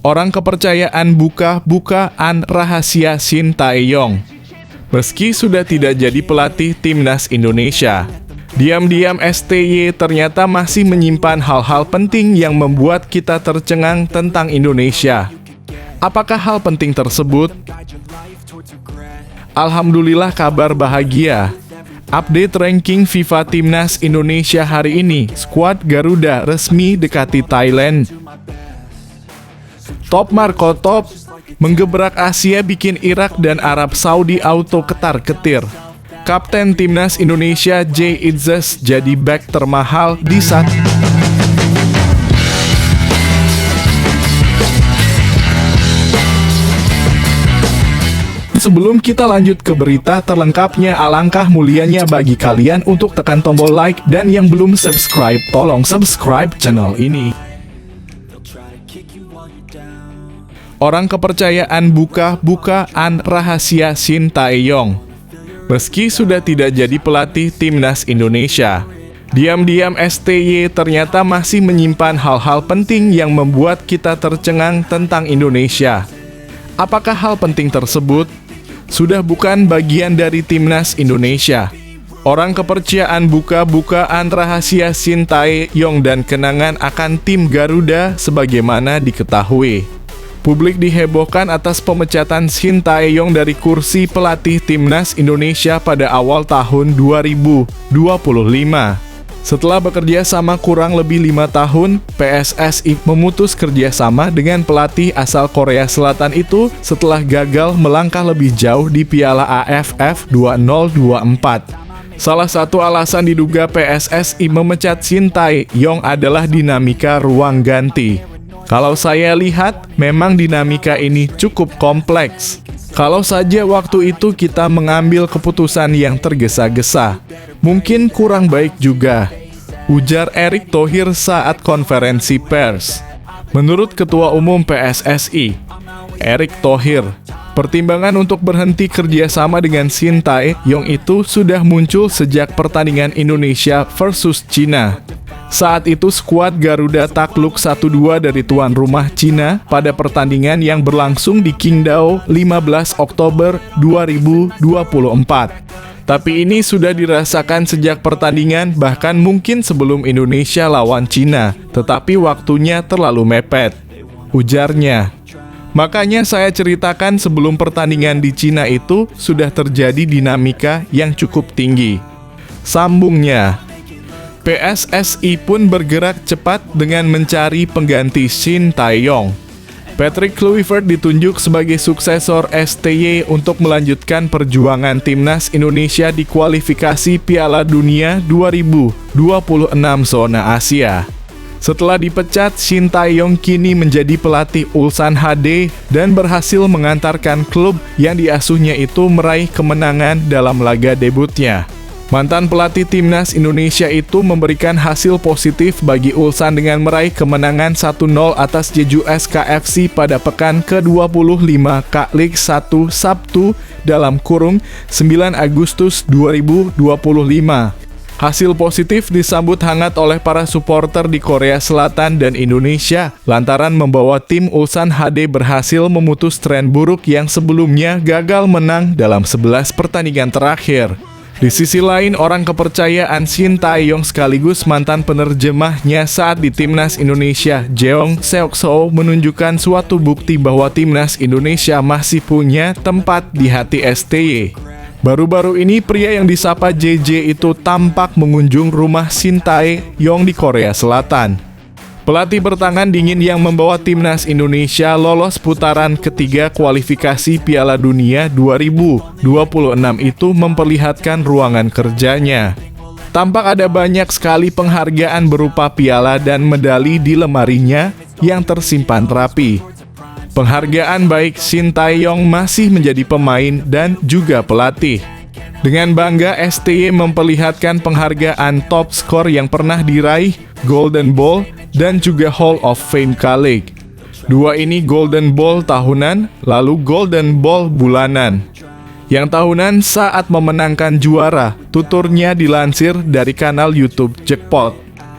Orang kepercayaan buka-bukaan rahasia Shin Tae-yong. Meski sudah tidak jadi pelatih timnas Indonesia, diam-diam STY ternyata masih menyimpan hal-hal penting yang membuat kita tercengang tentang Indonesia. Apakah hal penting tersebut? Alhamdulillah, kabar bahagia. Update ranking FIFA Timnas Indonesia hari ini, skuad Garuda resmi dekati Thailand. Top Marco Top, menggebrak Asia bikin Irak dan Arab Saudi auto ketar-ketir. Kapten Timnas Indonesia J. Itzes jadi back termahal di saat. Sebelum kita lanjut ke berita terlengkapnya, alangkah mulianya bagi kalian untuk tekan tombol like, dan yang belum subscribe, tolong subscribe channel ini. Orang kepercayaan buka-bukaan rahasia Shin Tae-yong. Meski sudah tidak jadi pelatih timnas Indonesia, diam-diam STY ternyata masih menyimpan hal-hal penting yang membuat kita tercengang tentang Indonesia. Apakah hal penting tersebut? Sudah bukan bagian dari timnas Indonesia. Orang kepercayaan buka-bukaan rahasia Shin Tae-yong dan kenangan akan tim Garuda sebagaimana diketahui. Publik dihebohkan atas pemecatan Shin Tae-yong dari kursi pelatih timnas Indonesia pada awal tahun 2025. Setelah bekerja sama kurang lebih 5 tahun, PSSI memutus kerjasama dengan pelatih asal Korea Selatan itu setelah gagal melangkah lebih jauh di Piala AFF 2024. Salah satu alasan diduga PSSI memecat Shin Tae-yong adalah dinamika ruang ganti. Kalau saya lihat, memang dinamika ini cukup kompleks. Kalau saja waktu itu kita mengambil keputusan yang tergesa-gesa, mungkin kurang baik juga, ujar Erick Thohir saat konferensi pers. Menurut Ketua Umum PSSI, Erick Thohir, pertimbangan untuk berhenti kerjasama dengan Shin Tae-yong itu sudah muncul sejak pertandingan Indonesia versus Cina. Saat itu skuad Garuda takluk 1-2 dari tuan rumah Cina pada pertandingan yang berlangsung di Qingdao 15 Oktober 2024. Tapi ini sudah dirasakan sejak pertandingan, bahkan mungkin sebelum Indonesia lawan Cina, tetapi waktunya terlalu mepet, ujarnya. Makanya saya ceritakan sebelum pertandingan di Cina itu sudah terjadi dinamika yang cukup tinggi, sambungnya. PSSI pun bergerak cepat dengan mencari pengganti Shin Tae-yong. Patrick Kluivert ditunjuk sebagai suksesor STY untuk melanjutkan perjuangan timnas Indonesia di kualifikasi Piala Dunia 2026 zona Asia. Setelah dipecat, Shin Tae-yong kini menjadi pelatih Ulsan HD dan berhasil mengantarkan klub yang diasuhnya itu meraih kemenangan dalam laga debutnya. Mantan pelatih timnas Indonesia itu memberikan hasil positif bagi Ulsan dengan meraih kemenangan 1-0 atas Jeju SKFC pada pekan ke-25 K-League 1 Sabtu (9 Agustus 2025). Hasil positif disambut hangat oleh para supporter di Korea Selatan dan Indonesia lantaran membawa tim Ulsan HD berhasil memutus tren buruk yang sebelumnya gagal menang dalam 11 pertandingan terakhir. Di sisi lain, orang kepercayaan Shin Tae-yong sekaligus mantan penerjemahnya saat di timnas Indonesia, Jeong Seok-soo, menunjukkan suatu bukti bahwa timnas Indonesia masih punya tempat di hati STY. Baru-baru ini pria yang disapa JJ itu tampak mengunjung rumah Shin Tae-yong di Korea Selatan. Pelatih bertangan dingin yang membawa timnas Indonesia lolos putaran ketiga kualifikasi Piala Dunia 2026 itu memperlihatkan ruangan kerjanya. Tampak ada banyak sekali penghargaan berupa piala dan medali di lemarinya yang tersimpan rapi. Penghargaan baik Shin Tae-yong masih menjadi pemain dan juga pelatih. Dengan bangga, STY memperlihatkan penghargaan top skor yang pernah diraih, Golden Ball, dan juga Hall of Fame K-League. Dua ini Golden Ball tahunan, lalu Golden Ball bulanan. Yang tahunan saat memenangkan juara, tuturnya dilansir dari kanal YouTube Jackpot.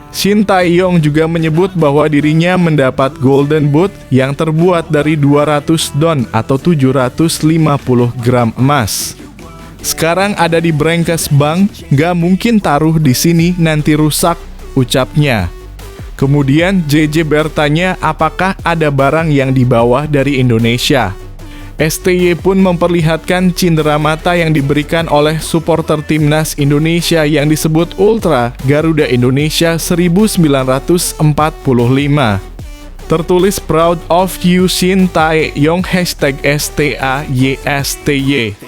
Shin Tae-yong juga menyebut bahwa dirinya mendapat Golden Boot yang terbuat dari 200 don atau 750 gram emas. Sekarang ada di Branches Bank, nggak mungkin taruh di sini nanti rusak, ucapnya. Kemudian JJ bertanya apakah ada barang yang dibawa dari Indonesia. STY pun memperlihatkan cindera mata yang diberikan oleh supporter timnas Indonesia yang disebut Ultra Garuda Indonesia 1945. Tertulis Proud of You Shin Tae-yong #STAYSTY.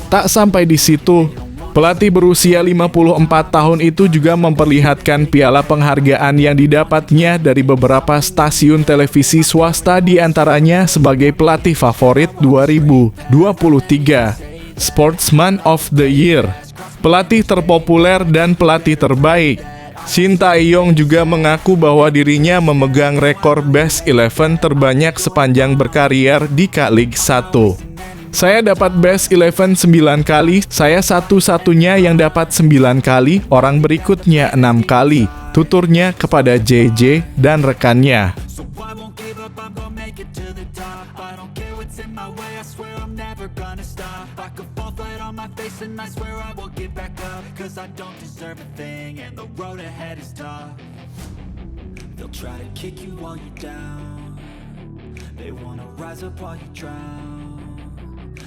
Tak sampai di situ, pelatih berusia 54 tahun itu juga memperlihatkan piala penghargaan yang didapatnya dari beberapa stasiun televisi swasta, di antaranya sebagai pelatih favorit 2023, Sportsman of the Year, pelatih terpopuler dan pelatih terbaik. Shin Tae-yong juga mengaku bahwa dirinya memegang rekor Best 11 terbanyak sepanjang berkarier di K-League 1. Saya dapat Best 11 9 kali, saya satu-satunya yang dapat 9 kali, orang berikutnya 6 kali, tuturnya kepada JJ dan rekannya.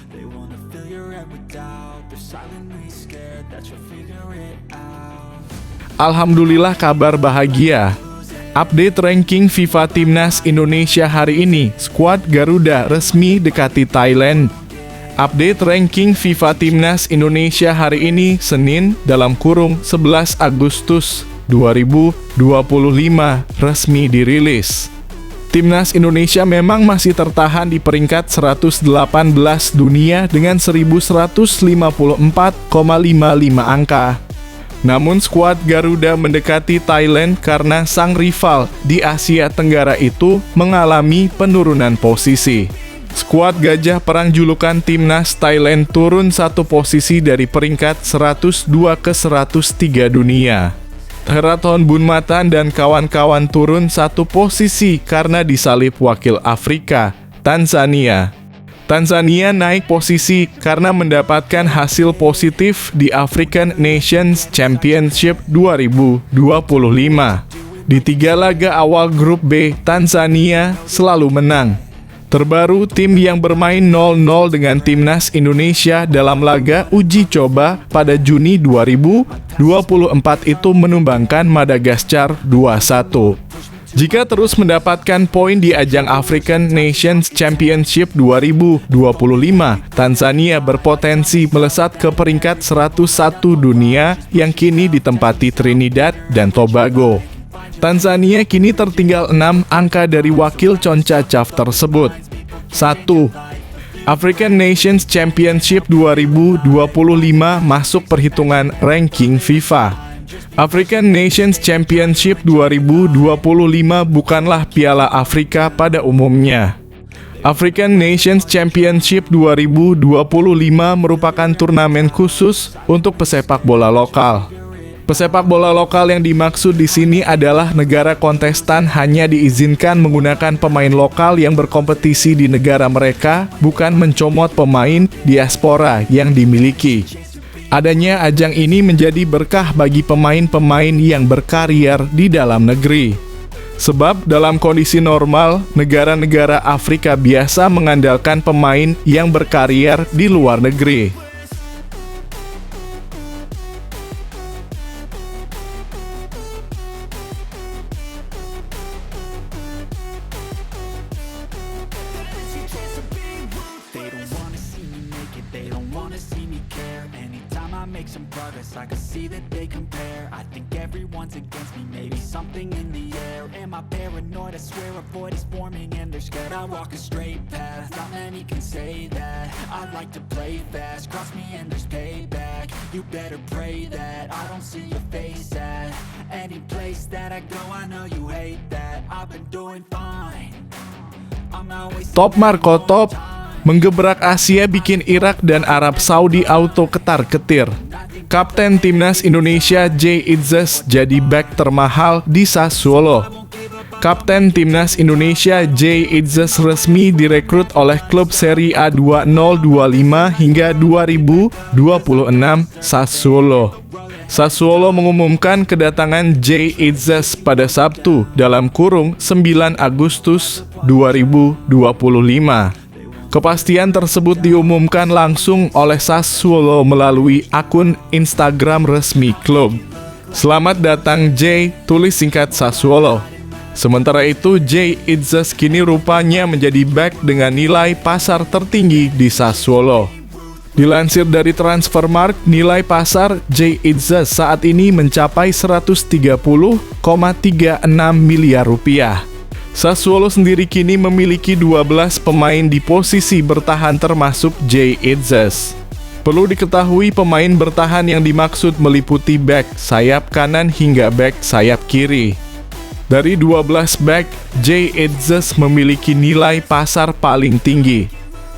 They wanna fill your head with doubt. They're silently scared that you'll figure it out. Alhamdulillah, kabar bahagia. Update ranking FIFA Timnas Indonesia hari ini. Skuad Garuda resmi dekati Thailand. Update ranking FIFA Timnas Indonesia hari ini, Senin, (11 Agustus 2025, resmi dirilis. Timnas Indonesia memang masih tertahan di peringkat 118 dunia dengan 1154,55 angka. Namun skuad Garuda mendekati Thailand karena sang rival di Asia Tenggara itu mengalami penurunan posisi. Skuad Gajah Perang julukan Timnas Thailand turun satu posisi dari peringkat 102 ke 103 dunia. Theraton Bunmatan dan kawan-kawan turun satu posisi karena disalip wakil Afrika, Tanzania. Tanzania naik posisi karena mendapatkan hasil positif di African Nations Championship 2025. Di 3 laga awal grup B, Tanzania selalu menang. Terbaru, tim yang bermain 0-0 dengan Timnas Indonesia dalam laga uji coba pada Juni 2024 itu menumbangkan Madagaskar 2-1. Jika terus mendapatkan poin di ajang African Nations Championship 2025, Tanzania berpotensi melesat ke peringkat 101 dunia yang kini ditempati Trinidad dan Tobago. Tanzania kini tertinggal 6 angka dari wakil CONCACAF tersebut. 1. African Nations Championship 2025 masuk perhitungan ranking FIFA. African Nations Championship 2025 bukanlah Piala Afrika pada umumnya. African Nations Championship 2025 merupakan turnamen khusus untuk pesepak bola lokal. Pesepak bola lokal yang dimaksud di sini adalah negara kontestan hanya diizinkan menggunakan pemain lokal yang berkompetisi di negara mereka, bukan mencomot pemain diaspora yang dimiliki. Adanya ajang ini menjadi berkah bagi pemain-pemain yang berkarier di dalam negeri. Sebab dalam kondisi normal, negara-negara Afrika biasa mengandalkan pemain yang berkarier di luar negeri. I can see that they compare. I think everyone's against me. Maybe something in the air. Am I paranoid? I swear a void is forming and they're scared. I walk a straight path. Not many can say that. I like to play fast. Cross me and there's payback. You better pray that I don't see your face at any place that I go. I know you hate that. I've been doing fine. I'm always Top Marco Top menggebrak Asia bikin Irak dan Arab Saudi auto ketar-ketir. Kapten Timnas Indonesia Jay Itzes jadi bek termahal di Sassuolo. Kapten Timnas Indonesia Jay Itzes resmi direkrut oleh klub Serie A 2025 hingga 2026 Sassuolo. Sassuolo mengumumkan kedatangan Jay Itzes pada Sabtu dalam kurung 9 Agustus 2025. Kepastian tersebut diumumkan langsung oleh Sassuolo melalui akun Instagram resmi klub. "Selamat datang Jay," tulis singkat Sassuolo. Sementara itu, Jay Itzes kini rupanya menjadi bek dengan nilai pasar tertinggi di Sassuolo. Dilansir dari Transfermarkt, nilai pasar Jay Itzes saat ini mencapai 130,36 miliar rupiah. Sassuolo sendiri kini memiliki 12 pemain di posisi bertahan termasuk Jay Itzes. Perlu diketahui pemain bertahan yang dimaksud meliputi bek sayap kanan hingga bek sayap kiri. Dari 12 bek, Jay Itzes memiliki nilai pasar paling tinggi.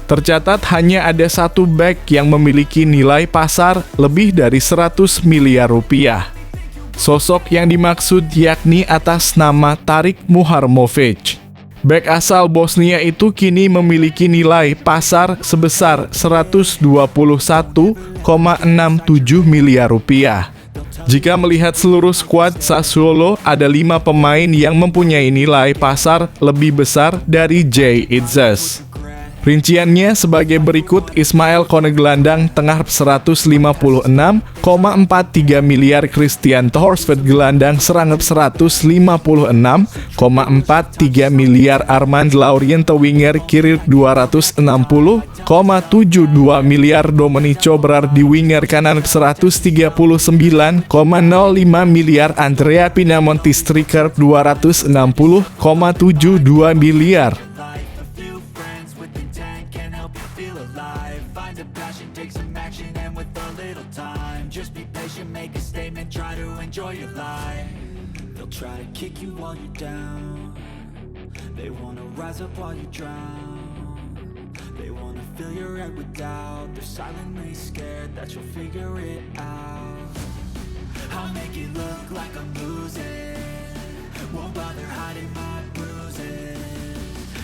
Tercatat hanya ada satu bek yang memiliki nilai pasar lebih dari 100 miliar rupiah. Sosok yang dimaksud yakni atas nama Tarik Muharmovic. Bek asal Bosnia itu kini memiliki nilai pasar sebesar 121,67 miliar rupiah. Jika melihat seluruh skuad Sassuolo, ada 5 pemain yang mempunyai nilai pasar lebih besar dari Jay Itzes. Rinciannya sebagai berikut: Ismail Kone gelandang tengah 156,43 miliar, Christian Thorsvedt gelandang serang 156,43 miliar, Armand Lauriente winger kiri 260,72 miliar, Domenico Berardi winger kanan 139,05 miliar, Andrea Pinamonti striker 260,72 miliar. Enjoy your life. They'll try to kick you while you're down. They wanna rise up while you drown. They wanna fill your head with doubt. They're silently scared that you'll figure it out. I'll make it look like I'm losing. Won't bother hiding my bruises.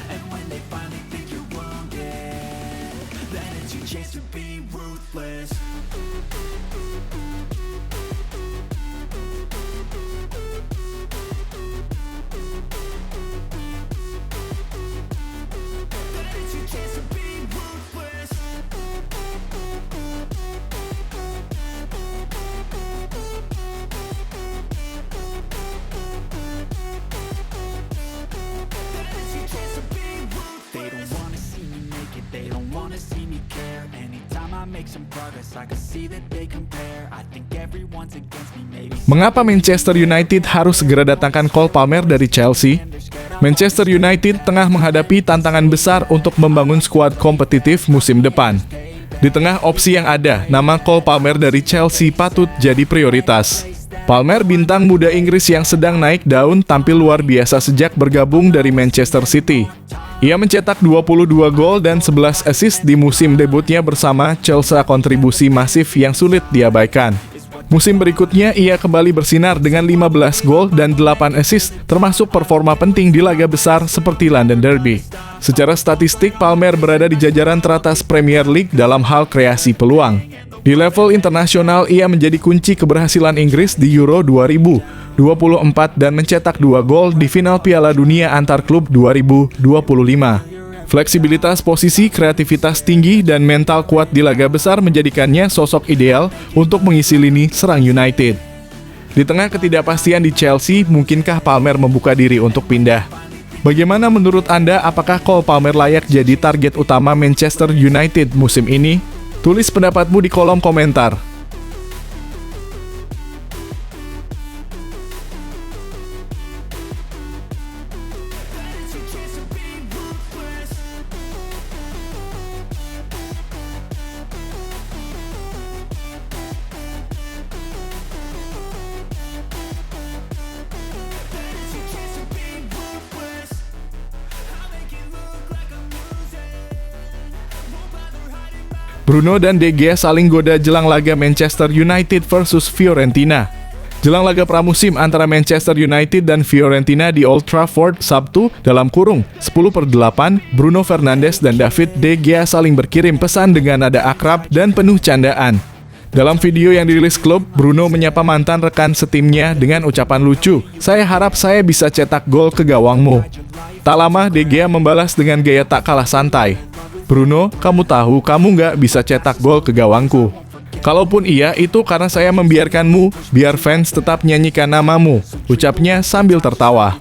And when they finally think you're wounded, then it's your chance to be ruthless. Mengapa Manchester United harus segera datangkan Cole Palmer dari Chelsea? Manchester United tengah menghadapi tantangan besar untuk membangun skuad kompetitif musim depan. Di tengah opsi yang ada, nama Cole Palmer dari Chelsea patut jadi prioritas. Palmer, bintang muda Inggris yang sedang naik daun, tampil luar biasa sejak bergabung dari Manchester City. Ia mencetak 22 gol dan 11 assist di musim debutnya bersama Chelsea, kontribusi masif yang sulit diabaikan. Musim berikutnya ia kembali bersinar dengan 15 gol dan 8 assist, termasuk performa penting di laga besar seperti London Derby. Secara statistik, Palmer berada di jajaran teratas Premier League dalam hal kreasi peluang. Di level internasional, ia menjadi kunci keberhasilan Inggris di Euro 2024 dan mencetak 2 gol di final Piala Dunia antar klub 2025. Fleksibilitas posisi, kreativitas tinggi, dan mental kuat di laga besar menjadikannya sosok ideal untuk mengisi lini serang United. Di tengah ketidakpastian di Chelsea, mungkinkah Palmer membuka diri untuk pindah? Bagaimana menurut Anda, apakah Cole Palmer layak jadi target utama Manchester United musim ini? Tulis pendapatmu di kolom komentar. Bruno dan De Gea saling goda jelang laga Manchester United versus Fiorentina. Jelang laga pramusim antara Manchester United dan Fiorentina di Old Trafford Sabtu (10/8), Bruno Fernandes dan David De Gea saling berkirim pesan dengan nada akrab dan penuh candaan. Dalam video yang dirilis klub, Bruno menyapa mantan rekan setimnya dengan ucapan lucu, "Saya harap saya bisa cetak gol ke gawangmu." Tak lama, De Gea membalas dengan gaya tak kalah santai, "Bruno, kamu tahu kamu nggak bisa cetak gol ke gawangku. Kalaupun iya, itu karena saya membiarkanmu, biar fans tetap nyanyikan namamu," ucapnya sambil tertawa.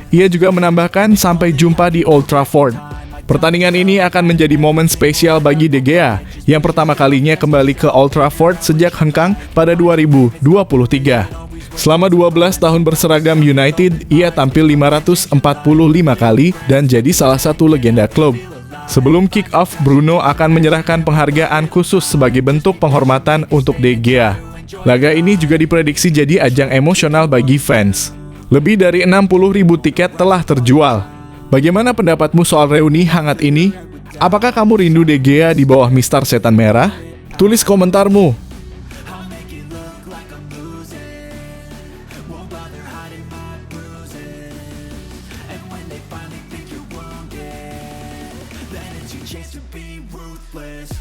Ia juga menambahkan sampai jumpa di Old Trafford. Pertandingan ini akan menjadi momen spesial bagi De Gea, yang pertama kalinya kembali ke Old Trafford sejak hengkang pada 2023. Selama 12 tahun berseragam United, ia tampil 545 kali dan jadi salah satu legenda klub. Sebelum kick-off, Bruno akan menyerahkan penghargaan khusus sebagai bentuk penghormatan untuk De Gea. Laga ini juga diprediksi jadi ajang emosional bagi fans. Lebih dari 60.000 tiket telah terjual. Bagaimana pendapatmu soal reuni hangat ini? Apakah kamu rindu De Gea di bawah Mister Setan Merah? Tulis komentarmu. Chance to be ruthless.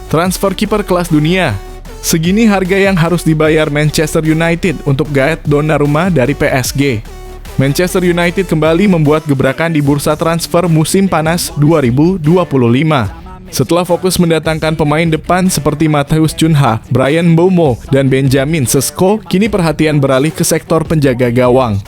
Transfer kiper kelas dunia. Segini harga yang harus dibayar Manchester United untuk Gaet Donnarumma dari PSG. Manchester United kembali membuat gebrakan di bursa transfer musim panas 2025. Setelah fokus mendatangkan pemain depan seperti Matheus Cunha, Bryan Mbeumo, dan Benjamin Sesko, kini perhatian beralih ke sektor penjaga gawang.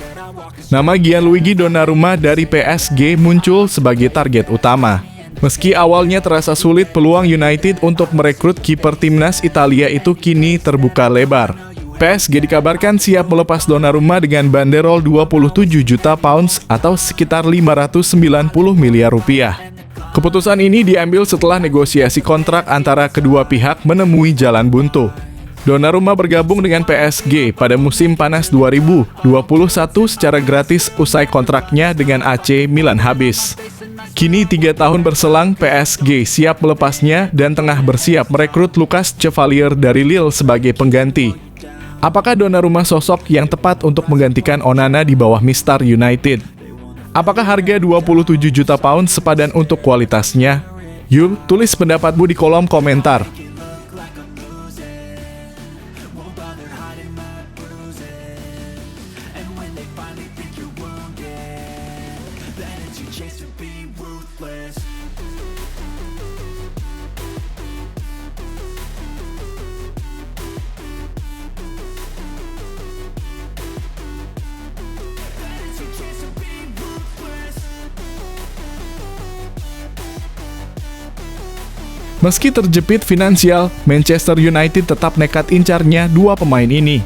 Nama Gianluigi Donnarumma dari PSG muncul sebagai target utama. Meski awalnya terasa sulit, peluang United untuk merekrut kiper timnas Italia itu kini terbuka lebar. PSG dikabarkan siap melepas Donnarumma dengan banderol 27 juta pounds atau sekitar 590 miliar rupiah. Keputusan ini diambil setelah negosiasi kontrak antara kedua pihak menemui jalan buntu. Donnarumma bergabung dengan PSG pada musim panas 2021 secara gratis usai kontraknya dengan AC Milan habis. Kini 3 tahun berselang, PSG siap melepasnya dan tengah bersiap merekrut Lucas Chevalier dari Lille sebagai pengganti. Apakah Donnarumma sosok yang tepat untuk menggantikan Onana di bawah Mister United? Apakah harga 27 juta pound sepadan untuk kualitasnya? Yuk, tulis pendapatmu di kolom komentar. Meski terjepit finansial, Manchester United tetap nekat incarnya dua pemain ini.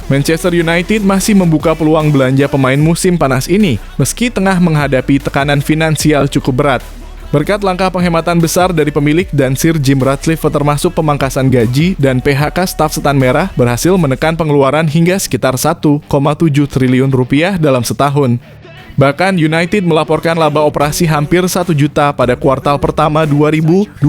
Manchester United masih membuka peluang belanja pemain musim panas ini, meski tengah menghadapi tekanan finansial cukup berat. Berkat langkah penghematan besar dari pemilik dan Sir Jim Ratcliffe termasuk pemangkasan gaji dan PHK staf Setan Merah berhasil menekan pengeluaran hingga sekitar 1,7 triliun rupiah dalam setahun. Bahkan United melaporkan laba operasi hampir 1 juta pada kuartal pertama 2025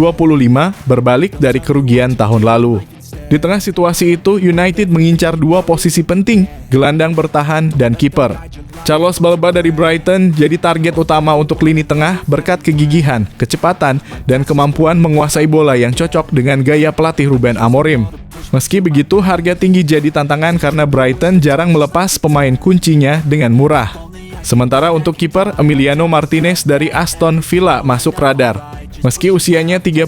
berbalik dari kerugian tahun lalu. Di tengah situasi itu, United mengincar dua posisi penting, gelandang bertahan dan kiper. Carlos Balba dari Brighton jadi target utama untuk lini tengah berkat kegigihan, kecepatan, dan kemampuan menguasai bola yang cocok dengan gaya pelatih Ruben Amorim. Meski begitu, harga tinggi jadi tantangan karena Brighton jarang melepas pemain kuncinya dengan murah. Sementara untuk kiper, Emiliano Martinez dari Aston Villa masuk radar. Meski usianya 33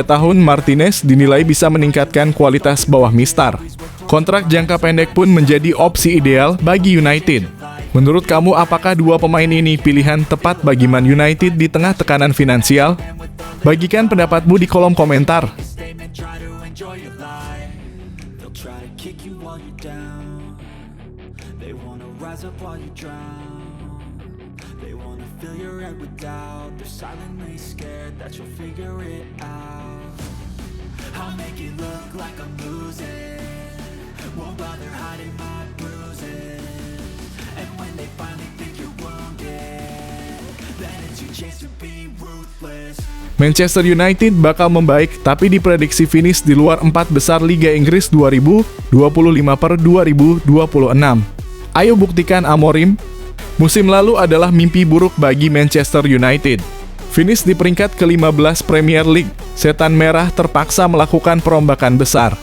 tahun, Martinez dinilai bisa meningkatkan kualitas bawah Mister. Kontrak jangka pendek pun menjadi opsi ideal bagi United. Menurut kamu, apakah dua pemain ini pilihan tepat bagi Man United di tengah tekanan finansial? Bagikan pendapatmu di kolom komentar. They wanna fill your head with doubt. They're silently scared that you'll figure it out. I'll make it look like I'm losing, won't bother hiding my bruises. And when they finally think you're wounded, then it's your chance to be ruthless. Manchester United bakal membaik, tapi diprediksi finish di luar 4 besar Liga Inggris 2025 per 2026. Ayo buktikan Amorim. Musim lalu adalah mimpi buruk bagi Manchester United. Finish di peringkat ke-15 Premier League, Setan Merah terpaksa melakukan perombakan besar.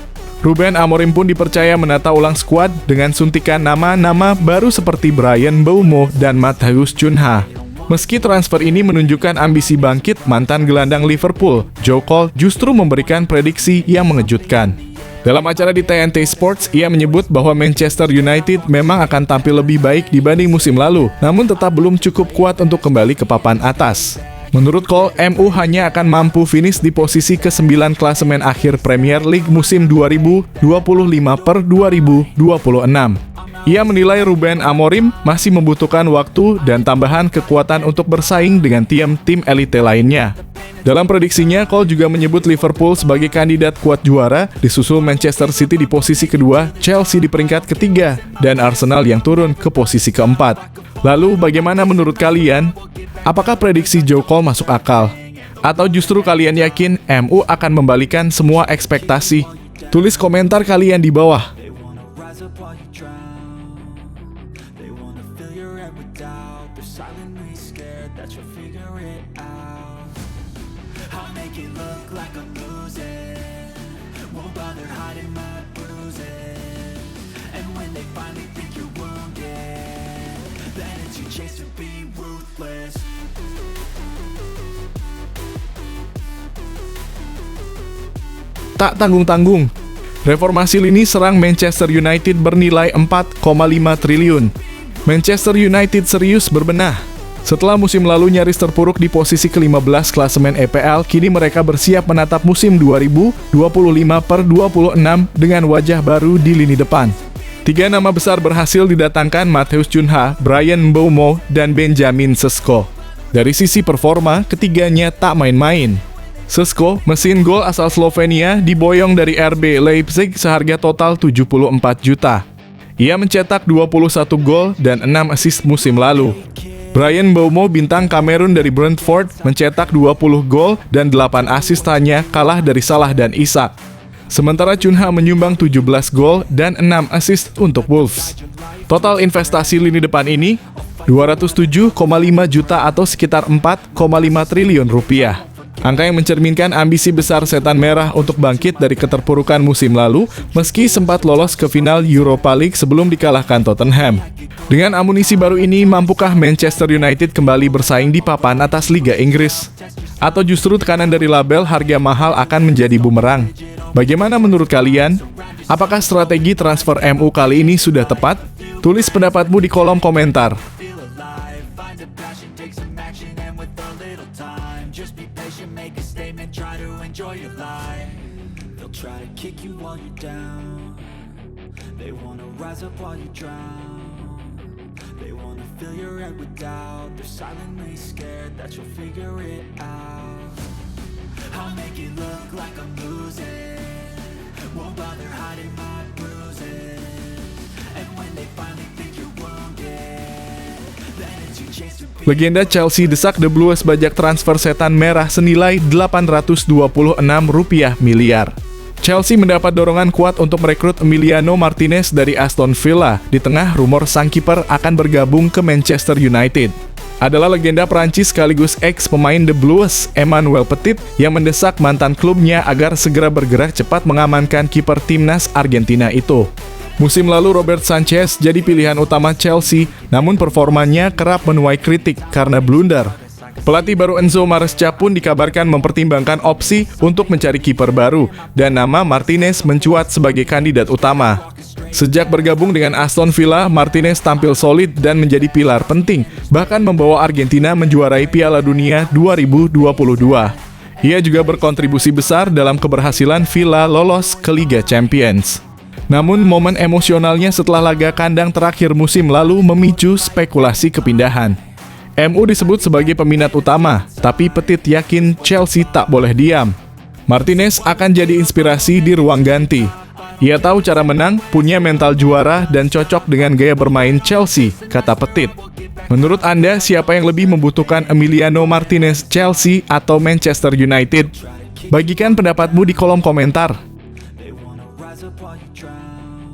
Ruben Amorim pun dipercaya menata ulang skuad dengan suntikan nama-nama baru seperti Bryan Mbeumo dan Matheus Cunha. Meski transfer ini menunjukkan ambisi bangkit, mantan gelandang Liverpool, Joe Cole justru memberikan prediksi yang mengejutkan. Dalam acara di TNT Sports, ia menyebut bahwa Manchester United memang akan tampil lebih baik dibanding musim lalu, namun tetap belum cukup kuat untuk kembali ke papan atas. Menurut Cole, MU hanya akan mampu finish di posisi ke-9 klasemen akhir Premier League musim 2025 per 2026. Ia menilai Ruben Amorim masih membutuhkan waktu dan tambahan kekuatan untuk bersaing dengan tim elite lainnya. Dalam prediksinya, Cole juga menyebut Liverpool sebagai kandidat kuat juara, disusul Manchester City di posisi kedua, Chelsea di peringkat ketiga, dan Arsenal yang turun ke posisi keempat. Lalu, bagaimana menurut kalian? Apakah prediksi Joe Cole masuk akal? Atau justru kalian yakin MU akan membalikan semua ekspektasi? Tulis komentar kalian di bawah. They wanna rise up while you drown, they wanna fill your head with doubt, they're silently scared that you'll figure it out. I'll make it look like I'm losing, won't bother hiding my bruises. And when they finally think you're wounded, then it's your chance to be ruthless. Tak tanggung-tanggung, reformasi lini serang Manchester United bernilai 4,5 triliun. Manchester United serius berbenah. Setelah musim lalu nyaris terpuruk di posisi ke-15 klasemen EPL, kini mereka bersiap menatap musim 2025 per 26 dengan wajah baru di lini depan. 3 nama besar berhasil didatangkan: Matheus Cunha, Bryan Mbeumo, dan Benjamin Sesko. Dari sisi performa, ketiganya tak main-main. Sesko, mesin gol asal Slovenia, diboyong dari RB Leipzig seharga total 74 juta. Ia mencetak 21 gol dan 6 assist musim lalu. Bryan Mbeumo, bintang Kamerun dari Brentford, mencetak 20 gol dan 8 assist hanya kalah dari Salah dan Isak. Sementara Cunha menyumbang 17 gol dan 6 assist untuk Wolves. Total investasi lini depan ini 207,5 juta atau sekitar 4,5 triliun rupiah. Angka yang mencerminkan ambisi besar Setan Merah untuk bangkit dari keterpurukan musim lalu, meski sempat lolos ke final Europa League sebelum dikalahkan Tottenham. Dengan amunisi baru ini, mampukah Manchester United kembali bersaing di papan atas Liga Inggris? Atau justru tekanan dari label harga mahal akan menjadi bumerang? Bagaimana menurut kalian? Apakah strategi transfer MU kali ini sudah tepat? Tulis pendapatmu di kolom komentar. Feel alive, find a passion, take some action, and with a little time, just be patient, make a statement, try to enjoy your life. They'll try to kick you while you're down, they wanna rise up while you drown, they wanna fill your head with doubt, they're silently scared that you'll figure it out. I'll make it look like I'm losing, won't bother hiding my bruises. And when they finally think you're wounded, then it's your chance to be. Legenda Chelsea desak The Blues bajak transfer Setan Merah senilai 826 miliar. Chelsea mendapat dorongan kuat untuk merekrut Emiliano Martinez dari Aston Villa di tengah rumor sang kiper akan bergabung ke Manchester United. Adalah legenda Prancis sekaligus ex-pemain The Blues, Emmanuel Petit, yang mendesak mantan klubnya agar segera bergerak cepat mengamankan kiper timnas Argentina itu. Musim lalu Robert Sanchez jadi pilihan utama Chelsea, namun performanya kerap menuai kritik karena blunder. Pelatih baru Enzo Maresca pun dikabarkan mempertimbangkan opsi untuk mencari kiper baru, dan nama Martinez mencuat sebagai kandidat utama. Sejak bergabung dengan Aston Villa, Martinez tampil solid dan menjadi pilar penting, bahkan membawa Argentina menjuarai Piala Dunia 2022. Ia juga berkontribusi besar dalam keberhasilan Villa lolos ke Liga Champions. Namun, momen emosionalnya setelah laga kandang terakhir musim lalu memicu spekulasi kepindahan. MU disebut sebagai peminat utama, tapi Petit yakin Chelsea tak boleh diam. Martinez akan jadi inspirasi di ruang ganti. Ia tahu cara menang, punya mental juara, dan cocok dengan gaya bermain Chelsea, kata Petit. Menurut Anda, siapa yang lebih membutuhkan Emiliano Martinez, Chelsea atau Manchester United? Bagikan pendapatmu di kolom komentar. They wanna rise up while you drown.